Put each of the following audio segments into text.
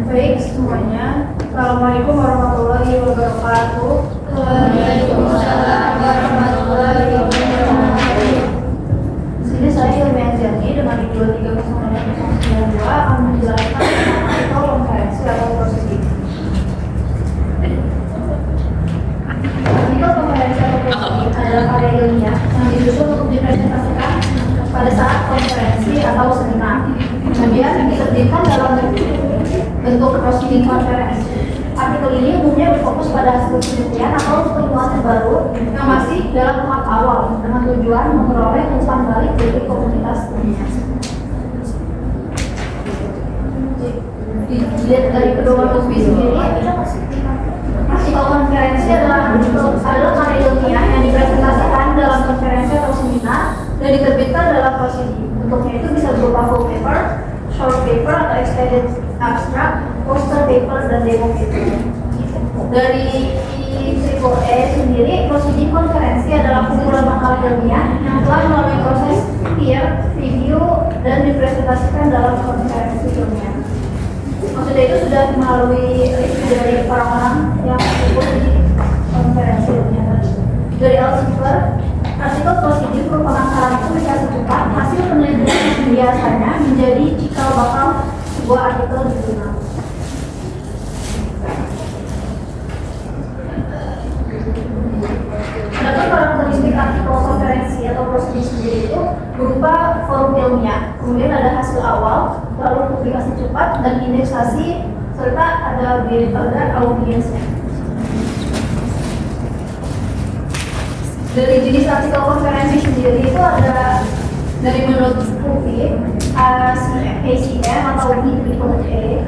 Baik semuanya, Assalamualaikum warahmatullahi wabarakatuh. Waalaikumsalam warahmatullahi wabarakatuh. Sini saya Ilmi Anjani dengan 2309 akan menjelaskan tentang artikel konferensi atau prosedur. Artikel konferensi atau prosedur adalah karya ilmiah yang disusun untuk dipresentasikan pada saat konferensi atau seminar. Kemudian diterbitkan dalam bentuk proceeding konferensi. Artikel ini umumnya berfokus pada hasil penelitian atau penemuan terbaru yang masih dalam tahap awal dengan tujuan memperoleh umpan balik dari komunitas ilmiah. Dilihat dari pedoman UPI sendiri, artikel konferensi adalah karya ilmiah yang dipresentasikan dalam konferensi atau seminar dan diterbitkan dalam proceeding. Bentuknya itu bisa berupa full paper, short paper atau extended abstract, poster paper, dan demo paper. Dari IEEE sendiri, prosedur konferensi adalah kumpulan makalah ilmiah yang telah melalui proses peer review dan dipresentasikan dalam konferensi ilmiah. Maksudnya itu sudah melalui review dari orang-orang yang ikut di konferensi ilmiah. Dari Elsevier, artikel prosedur merupakan saran publikasi cepat hasil penelitian yang biasanya menjadi cikal bakal sebuah artikel di jurnal. Adapun karakteristik artikel konferensi atau prosedur sendiri itu berupa forum ilmiah, kemudian ada hasil awal, lalu publikasi cepat dan indeksasi, serta ada audiensnya. Dari jenis artikel konferensi sendiri itu ada dari menurut UPI, ACM atau UPI.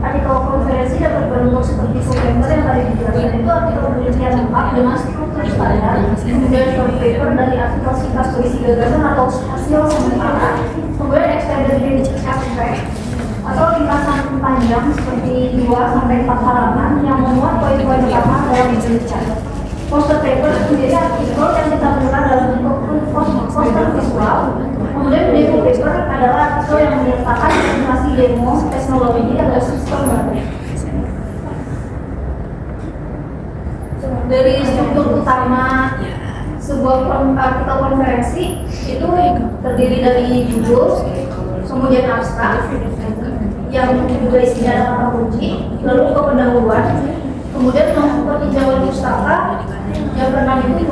Artikel konferensi dapat berbentuk seperti full-paper yang tadi dijelaskan, itu artikel penelitian lengkap dengan struktur standar, kemudian short paper dari artikel singkat berisi gagasan atau hasil sementara, kemudian extended abstract atau ringkasan panjang seperti 2-4 halaman yang memuat poin-poin utama dalam penelitian. Poster paper sendiri artikel yang ditampilkan dalam bentuk poster visual. Kemudian demo paper adalah artikel yang menyertakan informasi demo, teknologi, atau sistem baru. Dari struktur utama sebuah artikel konferensi itu terdiri dari judul, kemudian abstrak yang juga isinya adalah kata kunci, lalu pendahuluan, kemudian peninjauan pustaka, yang keenam itu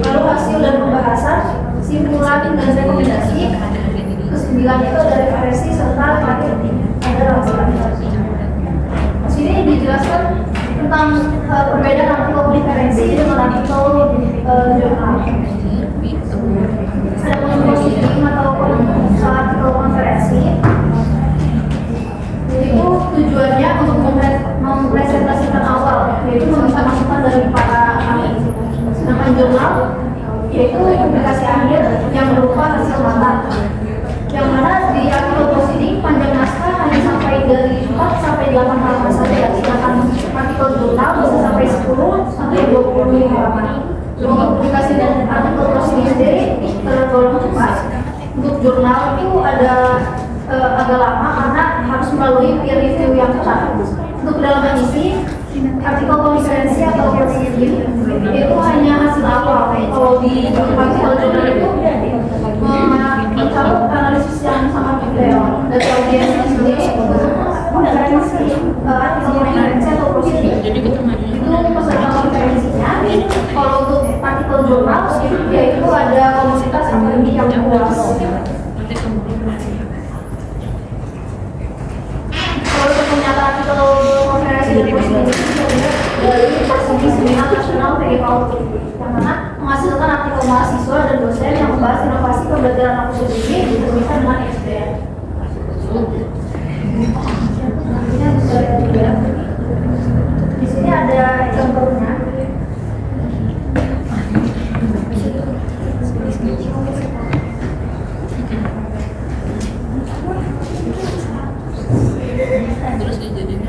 lalu hasil dan pembahasan, simpulan dan rekomendasi, kesembilan itu ada referensi serta terakhir ada rangkuman. Di sini dijelaskan tentang perbedaan artikel konferensi dengan artikel jurnal. Ada proceeding atau artikel konferensi itu tujuannya untuk mempresentasikan awal, yaitu meminta masukan dari para ahli. Sedangkan jurnal yaitu publikasi akhir yang berupa hasil mata. Yang mana di artikel proceeding panjang naskah hanya sampai dari 4 sampai 8 halaman saja, sedangkan artikel jurnal bisa sampai 10 sampai 20 halaman. Untuk publikasi dan artikel proceeding sendiri tergolong cepat. Untuk jurnal itu ada agak lama karena harus melalui peer review yang ketat. Untuk kedalaman isi, artikel konferensi atau proceeding itu hanya hasil awal. Kalau di artikel jurnal itu mencakup analisis yang sangat detail. Dari audiensnya sendiri konferensi artikel konferensi atau proceeding itu peserta konferensinya. Kalau untuk artikel jurnal yaitu ada komunitas yang luas. Artikel konferensi dan prosedur dari segi seminar nasional PGPAU, yang mana menghasilkan artikel mahasiswa dan dosen yang membahas inovasi pembelajaran akustik ini diterbitkan dengan ISBN. Di sini ada contohnya. Terus dijadiin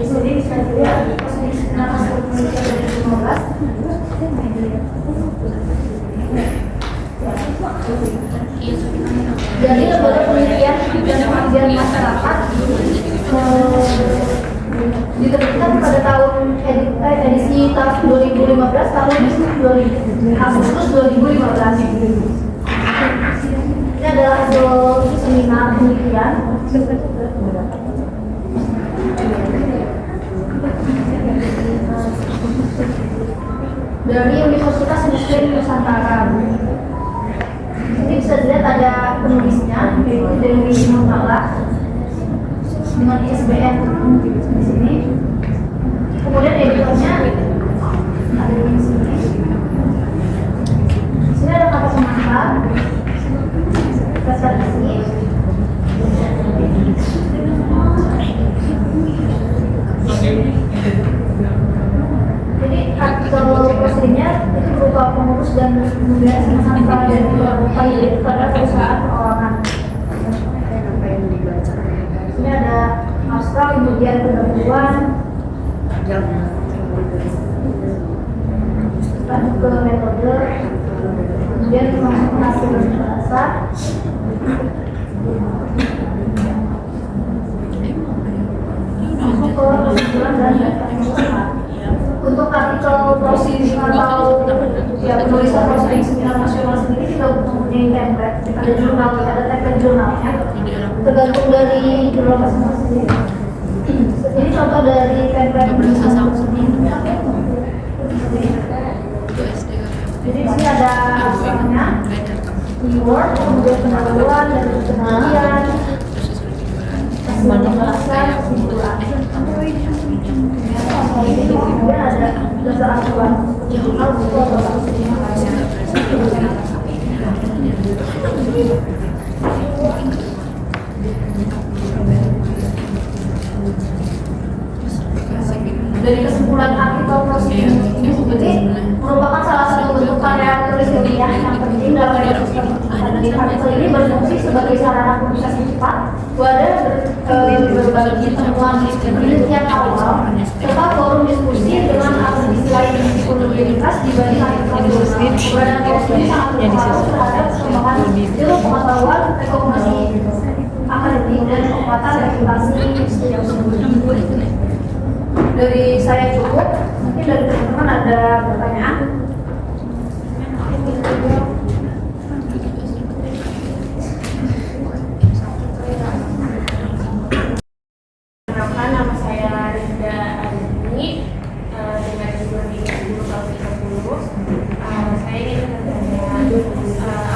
Di sini bisa dilihat posisi nama penelitian 2015. Jadi lembaga penelitian dan pengabdian masyarakat tahun 2000 Agustus 2015. Ini adalah hasil seminar penelitian dari Universitas Muslim Nusantara. Ini bisa dilihat ada penulisnya, yaitu Dewi Murtala dengan ISBN di sini. Kemudian editornya ada di sini. Di sini ada kata pengantar, dasar isi. Jadi artikel prosedurnya itu berupa pengurus dan kemudian pengantar dan berupa pada perusahaan perorangan. Ini ada abstrak, kemudian pendahuluan, lanjut ke metode, kemudian masuk hasil bahasa, masuk ke kesimpulan dan data. Untuk artikel proceeding atau penulisan proceeding seminar nasional sendiri kita mempunyai template, ada jurnal, ada template jurnalnya, tergantung dari jurnal masing-masing. Ini contoh dari template jurnal sendiri. Jadi di sini ada abstraknya, keyword, kemudian pendahuluan dan penelitian, pembahasan, kesimpulan. Kemudian ada dasar acuan. Dari kesimpulan artikel proceeding ini merupakan salah satu bentuk karya tulis ilmiah yang penting dalam ekosistem. Artikel ini berfungsi sebagai sarana komunikasi cepat, wadah berbagi temuan penelitian awal, serta forum diskusi dengan istilah disponibilitas dibanding artikel jurnal. Keberadaan prosedur ini sangat berpengaruh terhadap perkembangan ilmu pengetahuan, rekomendasi akademik dan kekuatan reputasi yang sebelumnya. Dari saya cukup, mungkin dari teman-teman ada pertanyaan. Perkenalkan, nama saya Rinda Arini dengan jumlah 30 tahun 30. Saya ingin bertanya,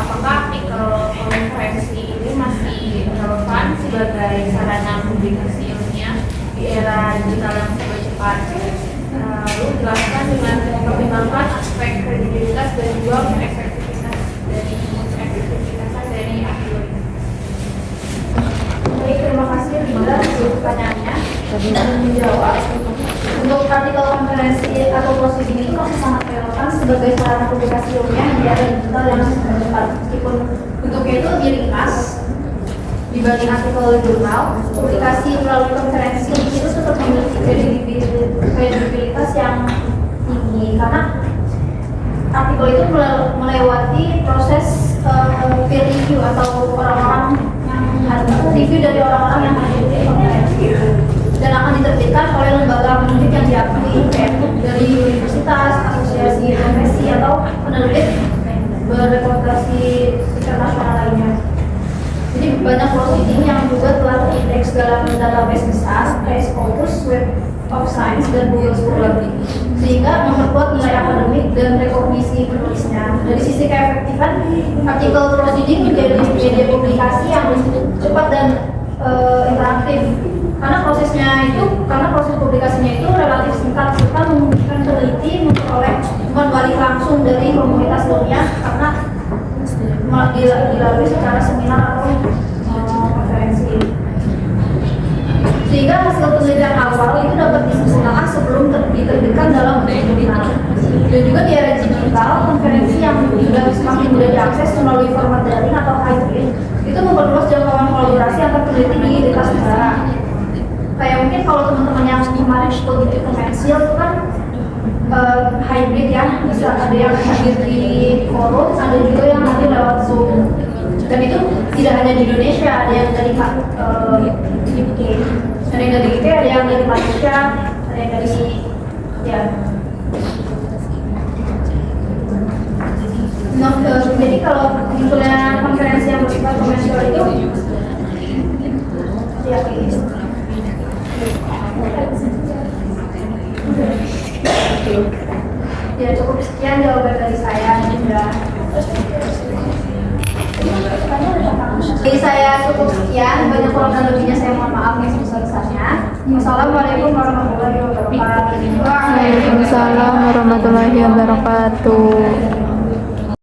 apakah artikel konferensi ini masih relevan sebagai sarana publikasi ilmiah di era digital yang serba cepat? Lalu jelaskan dengan mempertimbangkan aspek kredibilitas dan juga efektivitas dari artikel ini. Baik, terima kasih Rinda untuk pertanyaannya. Menjawab, untuk artikel konferensi atau proceeding itu masih sangat relevan sebagai sarana publikasi ilmiah di era digital yang serba cepat. Meskipun bentuknya itu lebih ringkas dibanding artikel jurnal, publikasi melalui konferensi itu tetap memiliki kredibilitas yang tinggi karena artikel itu melewati proses peer review atau orang-orang yang review dari orang-orang yang hadir di konferensi dan akan diterbitkan oleh lembaga penerbit yang diakui dari universitas, asosiasi profesi atau penerbit berreputasi internasional lainnya. Jadi banyak proceeding yang juga telah terindeks dalam database besar kayak Scopus, Web of Science, dan Google Scholar, sehingga memperkuat nilai akademik dan rekognisi penulisnya. Dari sisi keefektifan, artikel proceeding menjadi media publikasi yang cepat dan interaktif. Karena proses publikasinya itu relatif singkat serta memungkinkan peneliti memperoleh umpan balik langsung dari komunitas ilmiah karena dilalui secara seminar atau konferensi. Sehingga hasil penelitian awal itu dapat disempurnakan sebelum diterbitkan dalam bentuk jurnal. Dan juga di era digital, konferensi yang sudah semakin mudah diakses melalui format daring atau hybrid itu memperluas jangkauan kolaborasi antar peneliti di lintas negara. Kayak mungkin kalau teman-teman yang kemarin ikut di konvensil itu kan hybrid ya, bisa ada yang hadir di forum, ada juga yang hadir lewat Zoom. Dan itu tidak hanya di Indonesia, ada yang dari UK, ada yang dari UK, ada yang dari Malaysia, ada yang dari ya. kalau munculnya konferensi yang bersifat komersial itu ya kayak gitu. Ya cukup sekian jawaban dari saya juga. Jadi saya cukup sekian, banyak kurang dan lebihnya saya mohon maaf yang sebesar-besarnya. Wassalamualaikum warahmatullahi wabarakatuh. Waalaikumsalam warahmatullahi wabarakatuh.